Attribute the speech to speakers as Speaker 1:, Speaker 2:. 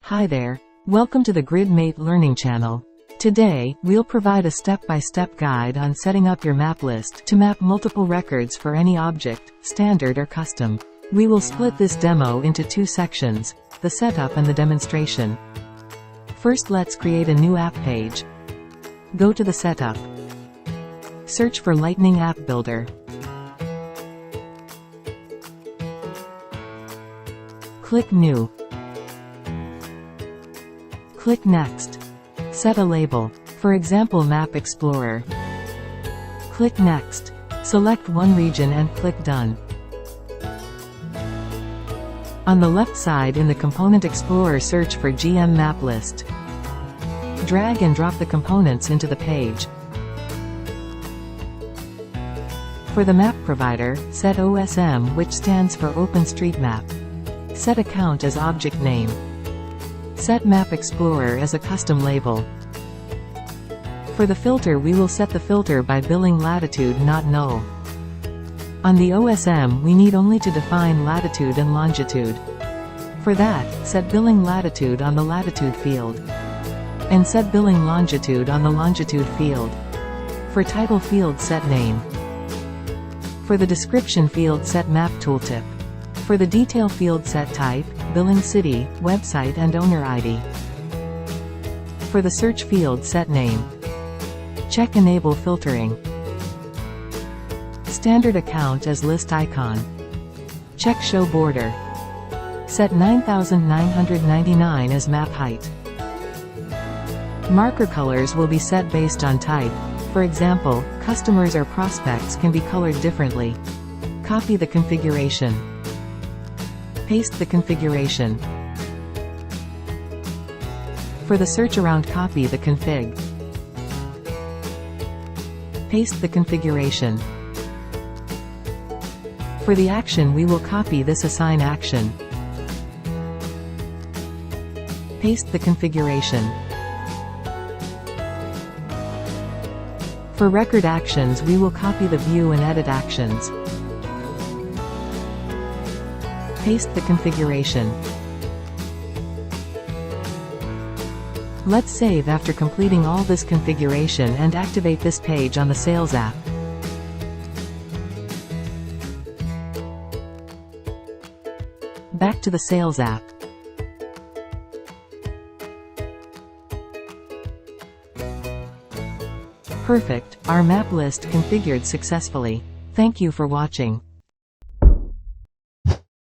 Speaker 1: Hi there. Welcome to the GridMate learning channel. Today, we'll provide a step-by-step guide on setting up your map list to map multiple records for any object, standard or custom. We will split this demo into two sections, the setup and the demonstration. First, let's create a new app page. Go to the setup. Search for Lightning App Builder. Click New. Click Next. Set a label, for example Map Explorer. Click Next. Select one region and click Done. On the left side in the Component Explorer, search for GM Map List. Drag and drop the components into the page. For the map provider, set OSM, which stands for OpenStreetMap. Set account as object name. Set Map Explorer as a custom label. For the filter, we will set the filter by billing latitude, not null. On the OSM, we need only to define latitude and longitude. For that, set billing latitude on the latitude field. And set billing longitude on the longitude field. For title field, set name. For the description field, set map tooltip. For the detail field, set type, billing city, website and owner ID. For the search field, set name. Check Enable Filtering. Standard account as list icon. Check Show Border. Set 9999 as map height. Marker colors will be set based on type. For example, customers or prospects can be colored differently. Copy the configuration. Paste the configuration. For the search around, copy the config. Paste the configuration. For the action, we will copy this assign action. Paste the configuration. For record actions, we will copy the view and edit actions. Paste the configuration. Let's save after completing all this configuration and activate this page on the Sales app. Back to the Sales app. Perfect, our map list configured successfully. Thank you for watching.